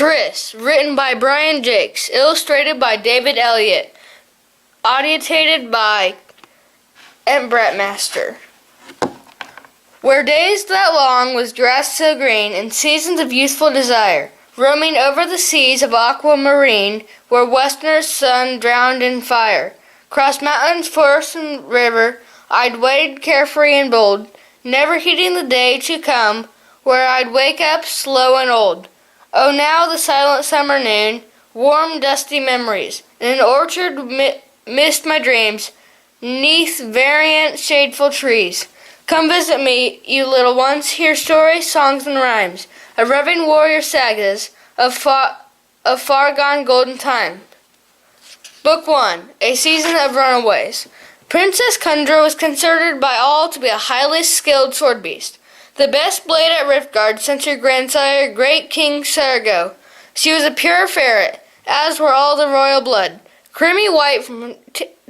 Triss, written by Brian Jakes, illustrated by David Elliott, audiotated by Brett Master. Where days that long was grass so green, and seasons of youthful desire, roaming over the seas of aquamarine, where Westerner's sun drowned in fire. Cross mountains, forest, and river, I'd wade carefree and bold, never heeding the day to come, where I'd wake up slow and old. Oh, now the silent summer noon, warm dusty memories, in an orchard mist my dreams, 'neath variant shadeful trees. Come visit me, you little ones, hear stories, songs, and rhymes, of roving warrior sagas, of far-gone golden time. Book 1, A Season of Runaways. Princess Kundra was considered by all to be a highly skilled sword beast, the best blade at Riftgard since her grandsire, Great King Sargo. She was a pure ferret, as were all the royal blood, creamy white from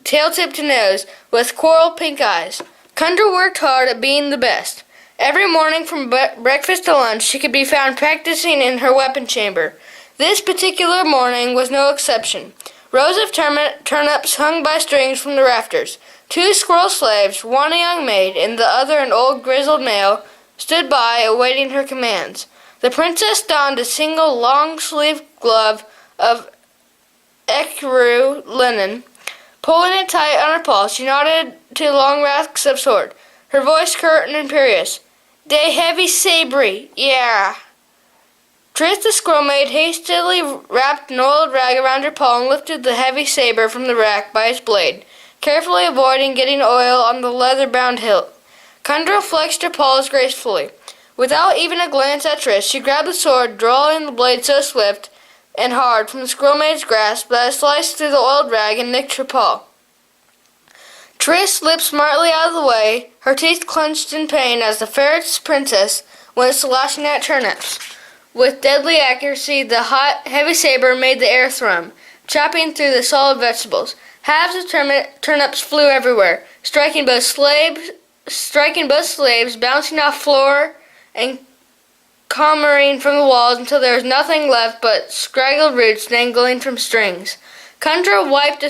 tail tip to nose, with coral pink eyes. Kundra worked hard at being the best. Every morning from breakfast to lunch she could be found practicing in her weapon chamber. This particular morning was no exception. Rows of turnips hung by strings from the rafters. 2 squirrel slaves, one a young maid and the other an old grizzled male, stood by awaiting her commands. The princess donned a single long-sleeved glove of ecru linen. Pulling it tight on her paw, she nodded to long racks of sword, her voice curt and imperious. "Dey heavy sabry, yeah." Triss the squirrel maid hastily wrapped an oiled rag around her paw and lifted the heavy saber from the rack by its blade, carefully avoiding getting oil on the leather-bound hilt. Kundra flexed her paws gracefully. Without even a glance at Triss, she grabbed the sword, drawing the blade so swift and hard from the squirrel maid's grasp that it sliced through the oiled rag and nicked her paw. Triss slipped smartly out of the way, her teeth clenched in pain as the ferret's princess went slashing at turnips. With deadly accuracy, the hot, heavy saber made the air thrum, chopping through the solid vegetables. Halves of turnips flew everywhere, striking both slaves, bouncing off floor and clambering from the walls until there was nothing left but scraggled roots dangling from strings. Kundra wiped a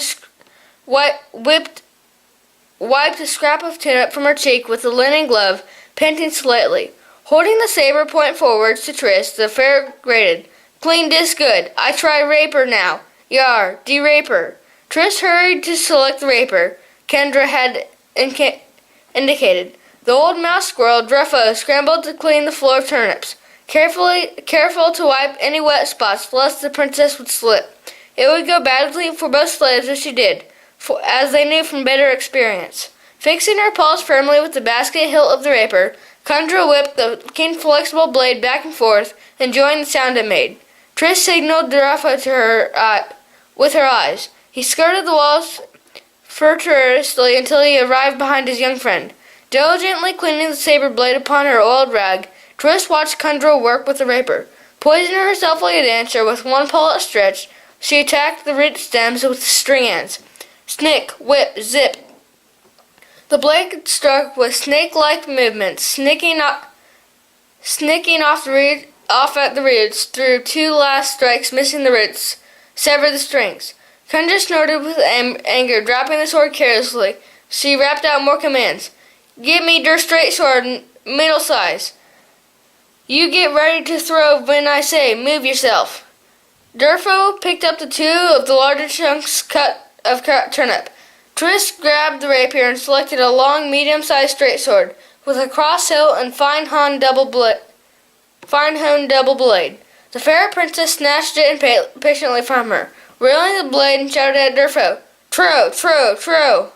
scrap of turnip from her cheek with a linen glove, panting slightly. Holding the saber point forwards to Triss, the ferret grated. "Clean dis good. I try raper now. Yar, de raper." Triss hurried to select the raper Kundra had indicated. The old mouse squirrel, Druffo, scrambled to clean the floor of turnips, careful to wipe any wet spots lest the princess would slip. It would go badly for both slaves if she did, as they knew from bitter experience. Fixing her paws firmly with the basket hilt of the raper, Kundra whipped the keen, flexible blade back and forth, enjoying the sound it made. Triss signaled Druffo to her with her eyes. He skirted the walls furiously until he arrived behind his young friend. Diligently cleaning the saber blade upon her oiled rag, Triss watched Kundra work with the raper. Poising herself like a dancer with one paw outstretched, she attacked the root stems with string ends. Snick, whip, zip. The blade struck with snake-like movements, snicking off at the roots, through 2 last strikes missing the roots, severed the strings. Kundra snorted with anger, dropping the sword carelessly. She rapped out more commands. "Give me der straight sword, middle size. You get ready to throw when I say, move yourself." Druffo picked up the 2 of the larger chunks of turnip. Triss grabbed the rapier and selected a long, medium-sized straight sword, with a cross hilt and fine-honed double blade. The ferret princess snatched it impatiently from her, reeling the blade and shouted at Druffo, "Tro, tro, tro!"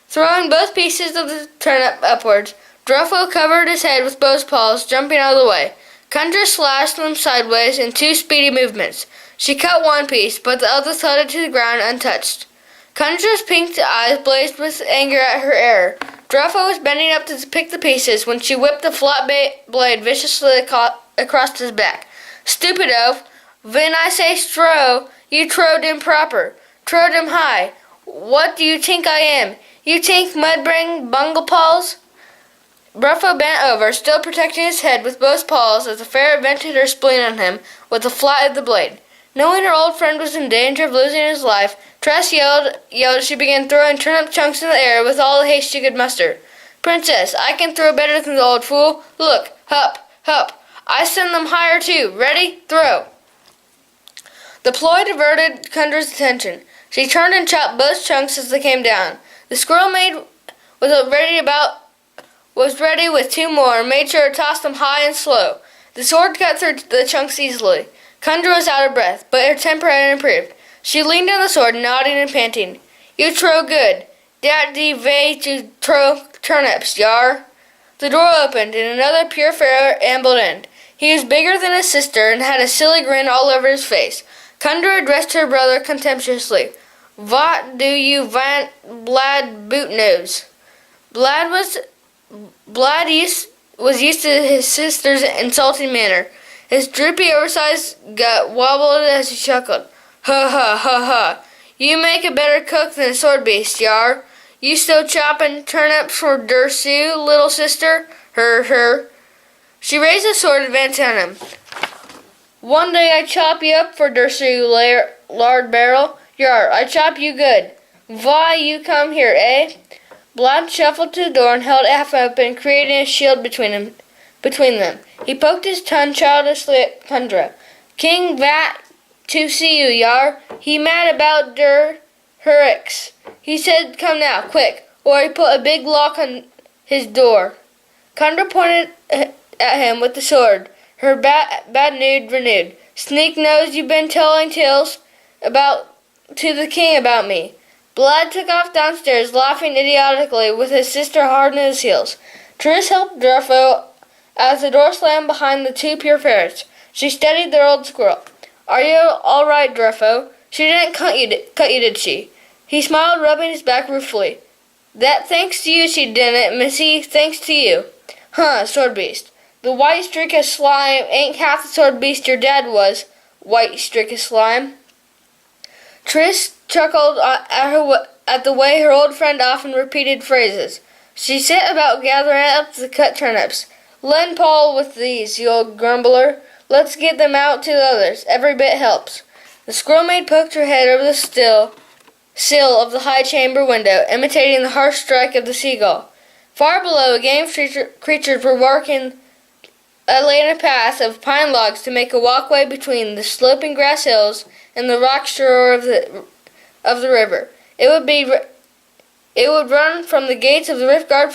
Throwing both pieces of the turnip upwards, Druffo covered his head with both paws, jumping out of the way. Kundra slashed them sideways in 2 speedy movements. She cut one piece, but the other thudded to the ground untouched. Kundra's pink eyes blazed with anger at her error. Druffo was bending up to pick the pieces when she whipped the flat blade viciously across his back. "Stupid oaf! When I say stro, you trowed him proper. Trowed him high. What do you tink I am? You tink mudbring bunglepaws?" Bruffo bent over, still protecting his head with both paws as the ferret vented her spleen on him with the flat of the blade. Knowing her old friend was in danger of losing his life, Triss yelled as she began throwing turnip chunks in the air with all the haste she could muster. "Princess, I can throw better than the old fool. Look, hup, hup. I send them higher too. Ready? Throw." The ploy diverted Kundra's attention. She turned and chopped both chunks as they came down. The squirrel maid was ready with two more and made sure to toss them high and slow. The sword cut through the chunks easily. Kundra was out of breath, but her temper had improved. She leaned on the sword, nodding and panting. "You throw good. Dat de way to throw turnips, yar." The door opened, and another pure ferret ambled in. He was bigger than his sister and had a silly grin all over his face. Kundra addressed her brother contemptuously. "What do you want, Blad Bootnose?" Blad was used to his sister's insulting manner. His droopy, oversized gut wobbled as he chuckled. "Ha ha ha ha! You make a better cook than a sword beast, yar. You still choppin' turnips for Dersu, little sister? Her. She raised the sword, advancing on him. "One day I chop you up for Dersu, lard barrel. Yar, I chop you good. Why you come here, eh?" Blad shuffled to the door and held it half open, creating a shield between them. He poked his tongue childishly at Kundra. "King vat to see you, yar. He mad about der hurricks. He said come now, quick, or he put a big lock on his door." Kundra pointed at him with the sword, her bad mood renewed. "Sneak nose, you been telling tales to the king about me." Blad took off downstairs, laughing idiotically, with his sister hard on his heels. Triss helped Druffo as the door slammed behind the two pure ferrets. She steadied their old squirrel. "Are you all right, Druffo? She didn't cut you, did she?" He smiled, rubbing his back ruefully. "That thanks to you she didn't, missy, thanks to you." "Huh, sword beast. The white streak of slime ain't half the sword beast your dad was, white streak of slime." Triss chuckled at the way her old friend often repeated phrases. She set about gathering up the cut turnips. "Lend Paul with these, you old grumbler. Let's get them out to the others. Every bit helps." The squirrel maid poked her head over the sill of the high chamber window, imitating the harsh strike of the seagull. Far below, game creatures were laying a path of pine logs to make a walkway between the sloping grass hills and the rock shore of the river. It would run from the gates of the Riftguard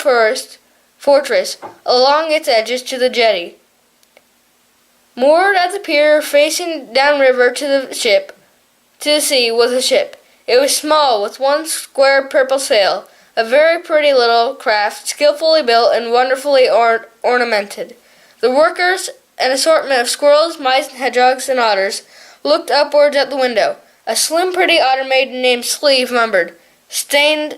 fortress along its edges to the jetty. Moored at the pier facing downriver to the sea was a ship. It was small, with one square purple sail, a very pretty little craft, skillfully built and wonderfully ornamented. The workers, an assortment of squirrels, mice, hedgehogs, and otters, looked upwards at the window. A slim, pretty otter maiden named Sleeve murmured, Stand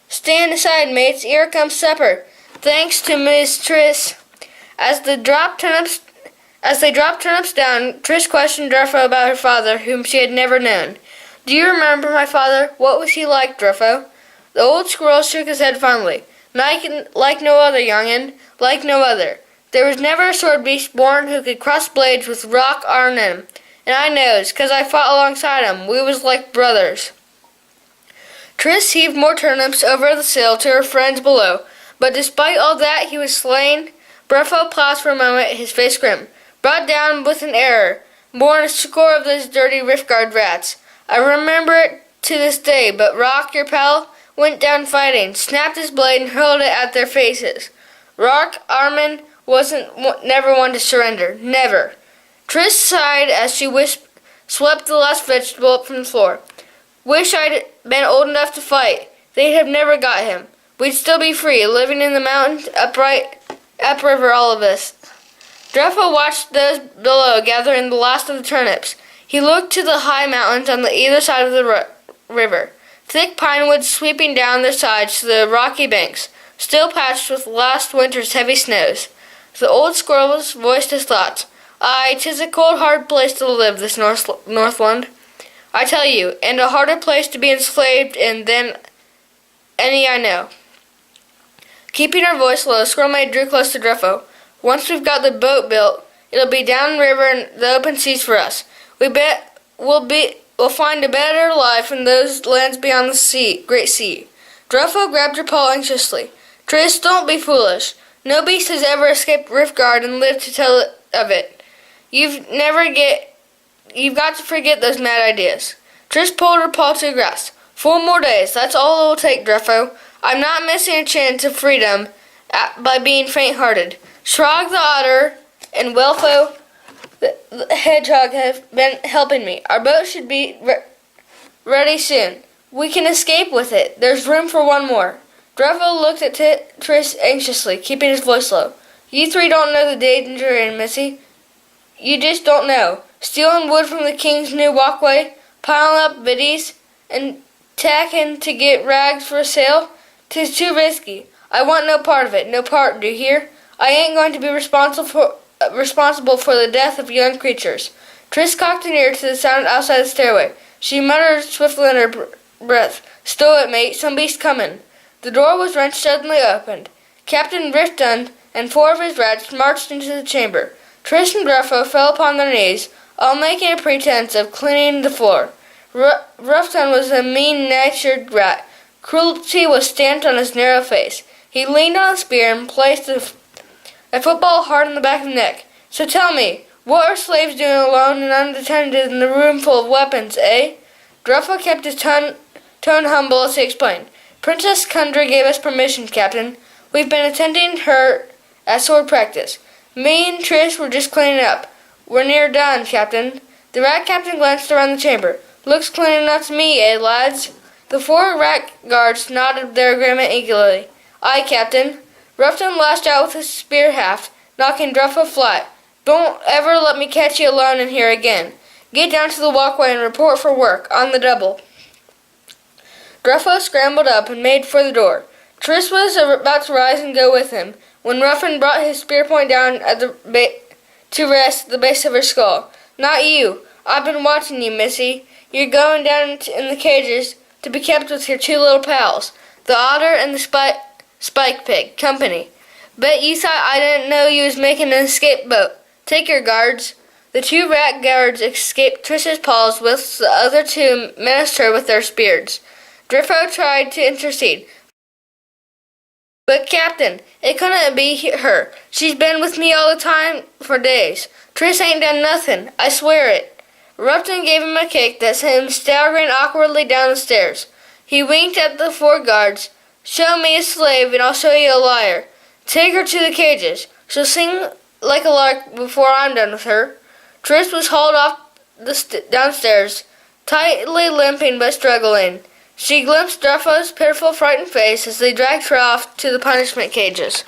aside, mates. Here comes supper. Thanks to Miss Triss." As they dropped turnips down, Triss questioned Druffo about her father, whom she had never known. "Do you remember my father? What was he like, Druffo?" The old squirrel shook his head fondly. Like no other, young'un, like no other. There was never a sword beast born who could cross blades with rock iron in him. And I knows, 'cause I fought alongside him. We was like brothers." Triss heaved more turnips over the sill to her friends below, but despite all that he was slain. Bruffo paused for a moment, his face grim. "Brought down with an error. Born a score of those dirty Riftguard rats. I remember it to this day, but Rock, your pal, went down fighting, snapped his blade and hurled it at their faces. Rock Armin wasn't never one to surrender. Never." Triss sighed as she swept the last vegetable up from the floor. "Wish I'd been old enough to fight. They'd have never got him. We'd still be free, living in the mountains, upriver, all of us." Druffo watched those below gathering the last of the turnips. He looked to the high mountains on the either side of the river, thick pine woods sweeping down their sides to the rocky banks, still patched with last winter's heavy snows. The old squirrel voiced his thoughts. "Aye, 'tis a cold, hard place to live, this Northland, I tell you, and a harder place to be enslaved in than any I know." Keeping her voice low, Squirrel Maid drew close to Driffo. Once we've got the boat built, it'll be downriver in the open seas for us. We'll find a better life in those lands beyond the great sea. Driffo grabbed her paw anxiously. Triss, don't be foolish. No beast has ever escaped Riftguard and lived to tell of it. You've got to forget those mad ideas. Triss pulled her paw to the grass. 4 more days, that's all it will take, Driffo. I'm not missing a chance of freedom by being faint-hearted. Shrog the otter and Welfo the hedgehog have been helping me. Our boat should be ready soon. We can escape with it. There's room for one more. Driffo looked at Triss anxiously, keeping his voice low. You 3 don't know the danger in, Missy. You just don't know. Stealing wood from the king's new walkway, piling up biddies, and tacking to get rags for sale, 'tis too risky. I want no part of it. No part, do you hear? I ain't going to be responsible for the death of young creatures. Triss cocked an ear to the sound outside the stairway. She muttered swiftly under her breath. Stow it, mate. Some beast comin'. The door was wrenched suddenly opened. Captain Riftun and 4 of his rats marched into the chamber. Triss and Driffo fell upon their knees, all making a pretense of cleaning the floor. Riftun was a mean-natured rat. Cruelty was stamped on his narrow face. He leaned on a spear and placed a football hard in the back of the neck. So tell me, what are slaves doing alone and unattended in a room full of weapons, eh? Driffo kept his tone humble as he explained. Princess Kundra gave us permission, Captain. We've been attending her at sword practice. Me and Triss were just cleaning up. We're near done, Captain. The rat captain glanced around the chamber. Looks clean enough to me, eh, lads? The 4 rat guards nodded their agreement eagerly. Aye, Captain. Ruffton lashed out with his spear haft, knocking Driffo flat. Don't ever let me catch you alone in here again. Get down to the walkway and report for work, on the double. Driffo scrambled up and made for the door. Triss was about to rise and go with him, when Ruffin brought his spear point down at to rest at the base of her skull. Not you. I've been watching you, Missy. You're going down in the cages to be kept with your 2 little pals, the otter and the spike pig, company. Bet you thought I didn't know you was making an escape boat. Take your guards. The 2 rat guards escaped Triss's paws, whilst the other 2 menaced her with their spears. Driffo tried to intercede. But, Captain, it couldn't be her. She's been with me all the time for days. Triss ain't done nothing. I swear it. Ruffton gave him a kick that sent him staggering awkwardly down the stairs. He winked at the 4 guards. Show me a slave and I'll show you a liar. Take her to the cages. She'll sing like a lark before I'm done with her. Triss was hauled off downstairs, tightly limping but struggling. She glimpsed Druffo's pitiful, frightened face as they dragged her off to the punishment cages.